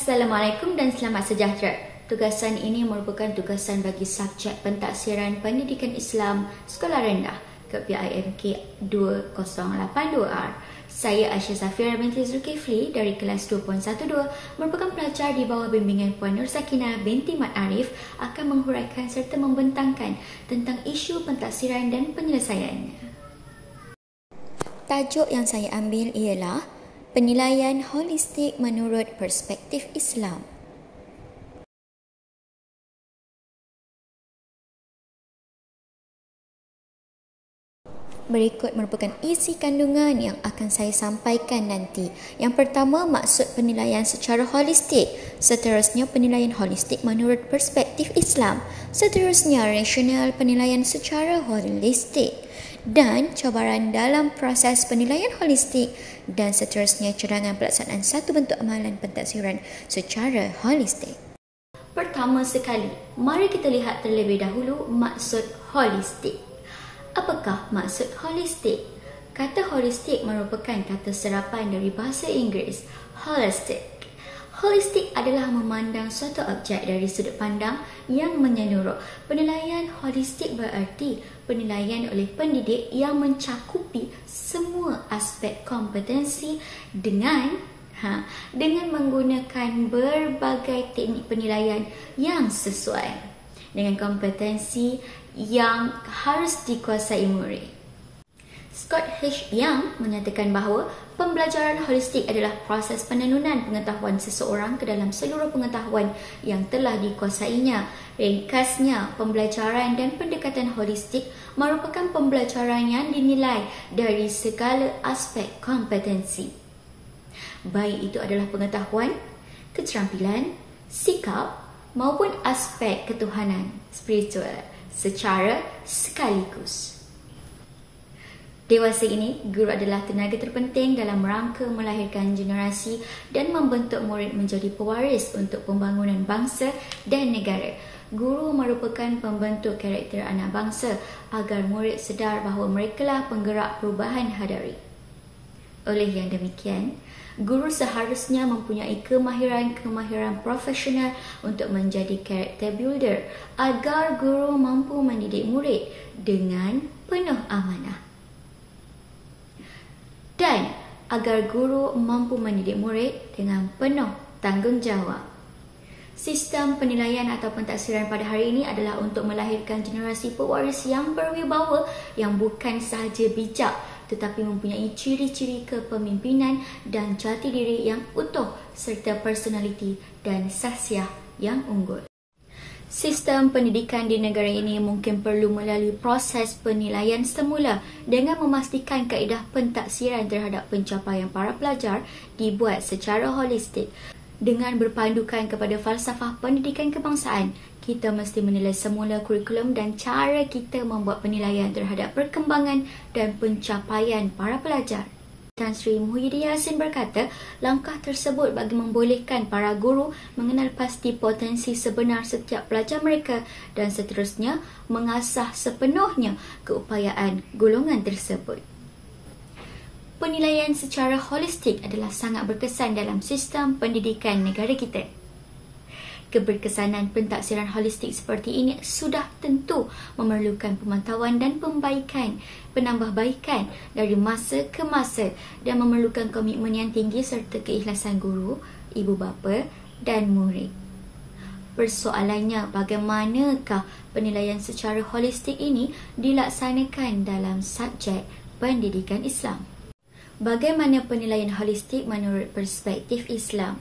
Assalamualaikum dan selamat sejahtera. Tugasan ini merupakan tugasan bagi subjek Pentaksiran Pendidikan Islam Sekolah Rendah KPIMK 2082R. Saya Aisyah Zafira binti Zulkifli dari kelas 2.12 merupakan pelajar di bawah bimbingan Puan Nur Sakinah binti Mat Arif akan menghuraikan serta membentangkan tentang isu pentaksiran dan penyelesaiannya. Tajuk yang saya ambil ialah penilaian holistik menurut perspektif Islam. Berikut merupakan isi kandungan yang akan saya sampaikan nanti. Yang pertama, maksud penilaian secara holistik. Seterusnya, penilaian holistik menurut perspektif Islam. Seterusnya, rasional penilaian secara holistik. Dan cabaran dalam proses penilaian holistik. Dan seterusnya, cadangan pelaksanaan satu bentuk amalan pentaksiran secara holistik. Pertama sekali, mari kita lihat terlebih dahulu maksud holistik. Apakah maksud holistik? Kata holistik merupakan kata serapan dari bahasa Inggeris holistic. Holistik adalah memandang suatu objek dari sudut pandang yang menyeluruh. Penilaian holistik berarti penilaian oleh pendidik yang mencakupi semua aspek kompetensi dengan menggunakan berbagai teknik penilaian yang sesuai dengan kompetensi yang harus dikuasai murid. Scott H. Young menyatakan bahawa pembelajaran holistik adalah proses penenunan pengetahuan seseorang ke dalam seluruh pengetahuan yang telah dikuasainya. Ringkasnya, pembelajaran dan pendekatan holistik merupakan pembelajaran yang dinilai dari segala aspek kompetensi. Baik itu adalah pengetahuan, keterampilan, sikap maupun aspek ketuhanan spiritual secara sekaligus. Dewasa ini, guru adalah tenaga terpenting dalam rangka melahirkan generasi dan membentuk murid menjadi pewaris untuk pembangunan bangsa dan negara. Guru merupakan pembentuk karakter anak bangsa agar murid sedar bahawa merekalah penggerak perubahan hadari. Oleh yang demikian, guru seharusnya mempunyai kemahiran profesional untuk menjadi karakter builder agar guru mampu mendidik murid dengan penuh amanah. Dan agar guru mampu mendidik murid dengan penuh tanggungjawab. Sistem penilaian atau pentaksiran pada hari ini adalah untuk melahirkan generasi pewaris yang berwibawa yang bukan sahaja bijak tetapi mempunyai ciri-ciri kepemimpinan dan jati diri yang utuh serta personaliti dan sahsiah yang unggul. Sistem pendidikan di negara ini mungkin perlu melalui proses penilaian semula dengan memastikan kaedah pentaksiran terhadap pencapaian para pelajar dibuat secara holistik. Dengan berpandukan kepada falsafah pendidikan kebangsaan, kita mesti menilai semula kurikulum dan cara kita membuat penilaian terhadap perkembangan dan pencapaian para pelajar. Tan Sri Muhyiddin Yassin berkata, langkah tersebut bagi membolehkan para guru mengenal pasti potensi sebenar setiap pelajar mereka dan seterusnya mengasah sepenuhnya keupayaan golongan tersebut. Penilaian secara holistik adalah sangat berkesan dalam sistem pendidikan negara kita. Keberkesanan pentaksiran holistik seperti ini sudah tentu memerlukan pemantauan dan penambahbaikan dari masa ke masa dan memerlukan komitmen yang tinggi serta keikhlasan guru, ibu bapa dan murid. Persoalannya, bagaimanakah penilaian secara holistik ini dilaksanakan dalam subjek pendidikan Islam? Bagaimana penilaian holistik menurut perspektif Islam?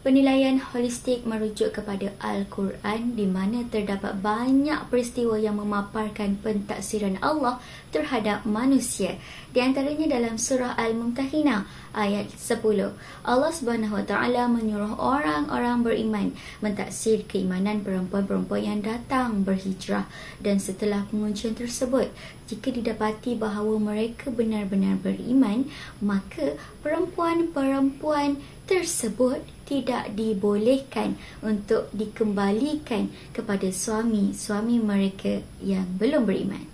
Penilaian holistik merujuk kepada Al-Quran di mana terdapat banyak peristiwa yang memaparkan pentaksiran Allah terhadap manusia. Di antaranya dalam surah Al-Mumtahinah ayat 10. Allah SWT menyuruh orang-orang beriman mentaksir keimanan perempuan-perempuan yang datang berhijrah dan setelah pengujian tersebut, jika didapati bahawa mereka benar-benar beriman, maka perempuan-perempuan tersebut tidak dibolehkan untuk dikembalikan kepada suami-suami mereka yang belum beriman.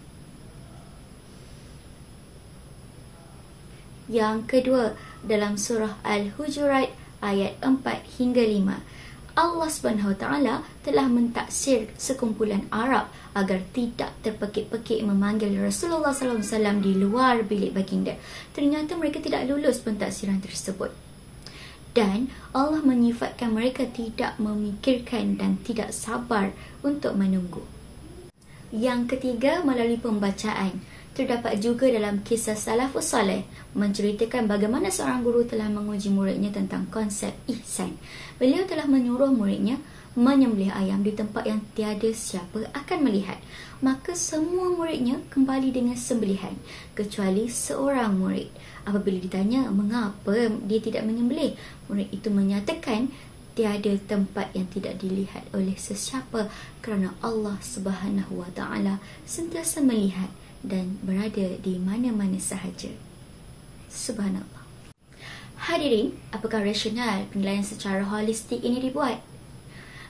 Yang kedua, dalam surah Al-Hujurat ayat 4 hingga 5. Allah SWT telah mentaksir sekumpulan Arab agar tidak terpekik-pekik memanggil Rasulullah SAW di luar bilik baginda. Ternyata mereka tidak lulus pentaksiran tersebut. Dan Allah menyifatkan mereka tidak memikirkan dan tidak sabar untuk menunggu. Yang ketiga, melalui pembacaan. Terdapat juga dalam kisah Salafus Saleh menceritakan bagaimana seorang guru telah menguji muridnya tentang konsep ihsan. Beliau telah menyuruh muridnya menyembelih ayam di tempat yang tiada siapa akan melihat. Maka semua muridnya kembali dengan sembelihan kecuali seorang murid. Apabila ditanya mengapa dia tidak menyembelih, murid itu menyatakan tiada tempat yang tidak dilihat oleh sesiapa kerana Allah Subhanahu Wa Taala sentiasa melihat dan berada di mana-mana sahaja. Subhanallah. Hadirin, apakah rasional penilaian secara holistik ini dibuat?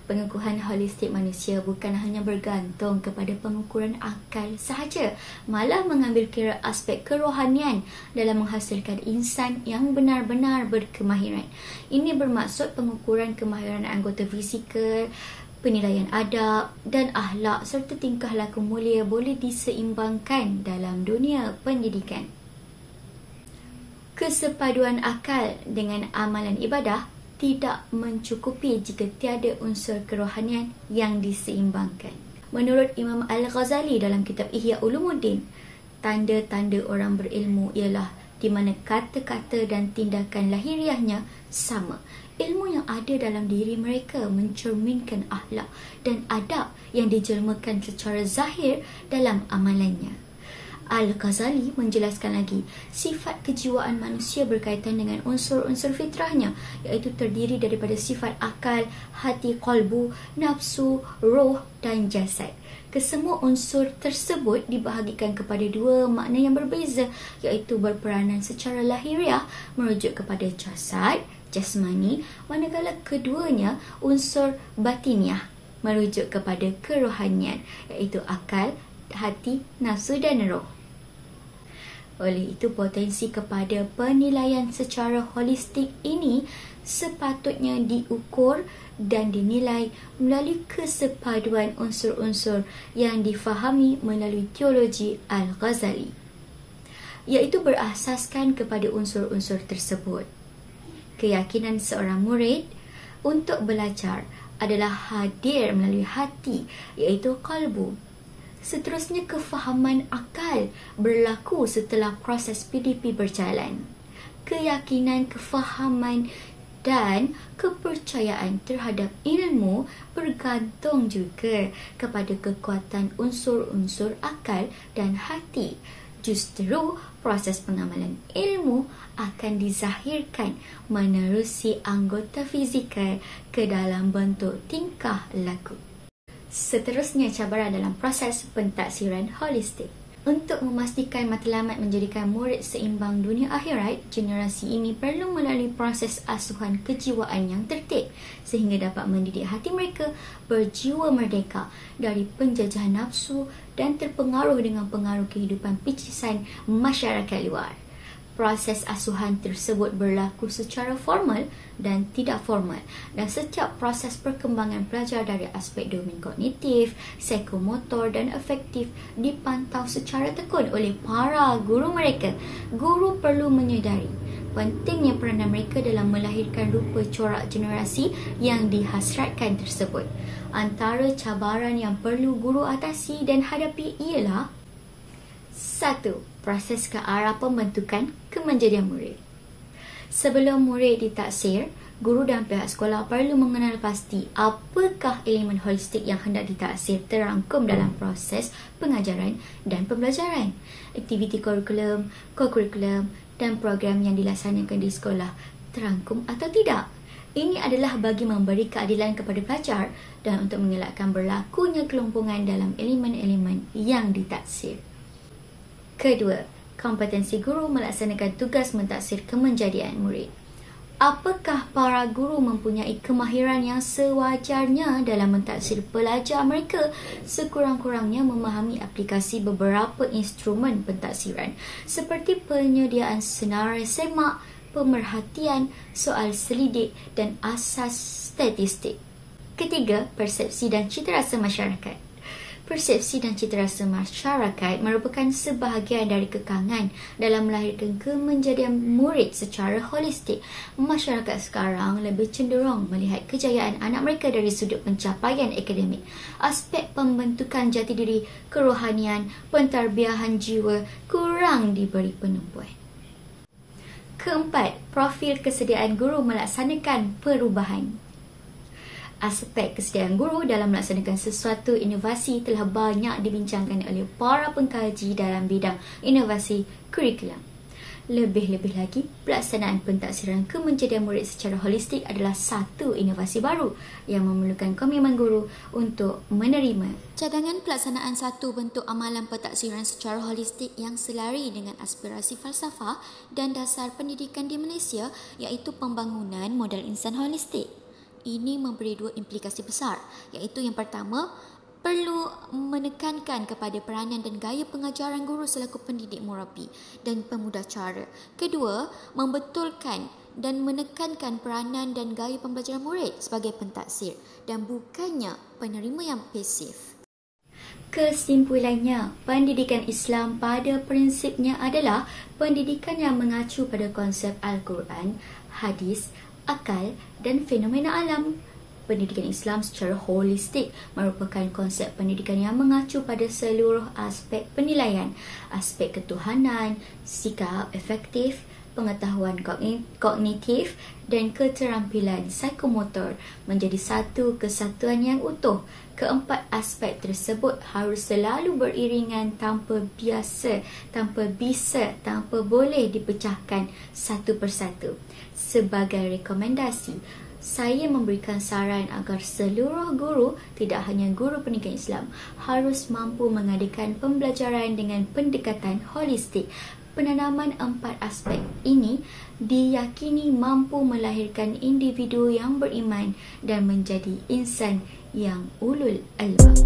Pengukuran holistik manusia bukan hanya bergantung kepada pengukuran akal sahaja, malah mengambil kira aspek kerohanian dalam menghasilkan insan yang benar-benar berkemahiran. Ini bermaksud pengukuran kemahiran anggota fizikal, penilaian adab dan akhlak serta tingkah laku mulia boleh diseimbangkan dalam dunia pendidikan. Kesepaduan akal dengan amalan ibadah tidak mencukupi jika tiada unsur kerohanian yang diseimbangkan. Menurut Imam Al-Ghazali dalam kitab Ihya Ulumuddin, tanda-tanda orang berilmu ialah di mana kata-kata dan tindakan lahiriahnya sama. Ilmu yang ada dalam diri mereka mencerminkan akhlak dan adab yang dijelmakan secara zahir dalam amalannya. Al-Ghazali menjelaskan lagi, sifat kejiwaan manusia berkaitan dengan unsur-unsur fitrahnya, iaitu terdiri daripada sifat akal, hati, qalbu, nafsu, roh dan jasad. Kesemua unsur tersebut dibahagikan kepada dua makna yang berbeza, iaitu berperanan secara lahiriah merujuk kepada jasad, jasmani, manakala keduanya unsur batiniah merujuk kepada kerohanian, iaitu akal, hati, nafsu dan roh. Oleh itu, potensi kepada penilaian secara holistik ini sepatutnya diukur dan dinilai melalui kesepaduan unsur-unsur yang difahami melalui teologi Al-Ghazali, iaitu berasaskan kepada unsur-unsur tersebut. Keyakinan seorang murid untuk belajar adalah hadir melalui hati, iaitu qalbu. Seterusnya, kefahaman akal berlaku setelah proses PDP berjalan. Keyakinan, kefahaman dan kepercayaan terhadap ilmu bergantung juga kepada kekuatan unsur-unsur akal dan hati. Justru proses pengamalan ilmu akan dizahirkan menerusi anggota fizikal ke dalam bentuk tingkah laku. Seterusnya, cabaran dalam proses pentaksiran holistik. Untuk memastikan matlamat menjadikan murid seimbang dunia akhirat, generasi ini perlu melalui proses asuhan kejiwaan yang tertib sehingga dapat mendidik hati mereka berjiwa merdeka dari penjajahan nafsu dan terpengaruh dengan pengaruh kehidupan picisan masyarakat luar. Proses asuhan tersebut berlaku secara formal dan tidak formal, dan setiap proses perkembangan pelajar dari aspek domain kognitif, psikomotor dan afektif dipantau secara tekun oleh para guru mereka. Guru perlu menyedari pentingnya peranan mereka dalam melahirkan rupa corak generasi yang dihasratkan tersebut. Antara cabaran yang perlu guru atasi dan hadapi ialah 1. Proses ke arah pembentukan kemenjadian murid. Sebelum murid ditaksir, guru dan pihak sekolah perlu mengenal pasti apakah elemen holistik yang hendak ditaksir terangkum dalam proses pengajaran dan pembelajaran. Aktiviti kurikulum, co-kurikulum dan program yang dilaksanakan di sekolah terangkum atau tidak. Ini adalah bagi memberi keadilan kepada pelajar dan untuk mengelakkan berlakunya kelumpuhan dalam elemen-elemen yang ditaksir. Kedua, kompetensi guru melaksanakan tugas mentaksir kemenjadian murid. Apakah para guru mempunyai kemahiran yang sewajarnya dalam mentaksir pelajar mereka? Sekurang-kurangnya memahami aplikasi beberapa instrumen pentaksiran seperti penyediaan senarai semak, pemerhatian, soal selidik dan asas statistik. Ketiga, persepsi dan citarasa masyarakat. Persepsi dan citarasa masyarakat merupakan sebahagian dari kekangan dalam melahirkan kemenjadian murid secara holistik. Masyarakat sekarang lebih cenderung melihat kejayaan anak mereka dari sudut pencapaian akademik, aspek pembentukan jati diri, kerohanian, pentarbiahan jiwa kurang diberi penumpuan. Keempat, profil kesediaan guru melaksanakan perubahan. Aspek kesediaan guru dalam melaksanakan sesuatu inovasi telah banyak dibincangkan oleh para pengkaji dalam bidang inovasi kurikulum. Lebih-lebih lagi, pelaksanaan pentaksiran kemenjadian murid secara holistik adalah satu inovasi baru yang memerlukan komitmen guru untuk menerima. Cadangan pelaksanaan satu bentuk amalan pentaksiran secara holistik yang selari dengan aspirasi falsafah dan dasar pendidikan di Malaysia iaitu pembangunan modal insan holistik. Ini memberi dua implikasi besar, iaitu yang pertama, perlu menekankan kepada peranan dan gaya pengajaran guru selaku pendidik murabi dan pemudah cara. Kedua, membetulkan dan menekankan peranan dan gaya pembelajaran murid sebagai pentaksir dan bukannya penerima yang pasif. Kesimpulannya, pendidikan Islam pada prinsipnya adalah pendidikan yang mengacu pada konsep Al-Quran, hadis, akal dan fenomena alam. Pendidikan Islam secara holistik merupakan konsep pendidikan yang mengacu pada seluruh aspek penilaian, aspek ketuhanan, sikap efektif, pengetahuan kognitif dan keterampilan psikomotor menjadi satu kesatuan yang utuh. Keempat aspek tersebut harus selalu beriringan tanpa boleh dipecahkan satu persatu. Sebagai rekomendasi, saya memberikan saran agar seluruh guru, tidak hanya guru pendidikan Islam, harus mampu mengadakan pembelajaran dengan pendekatan holistik. Penanaman empat aspek ini diyakini mampu melahirkan individu yang beriman dan menjadi insan yang ulul albab.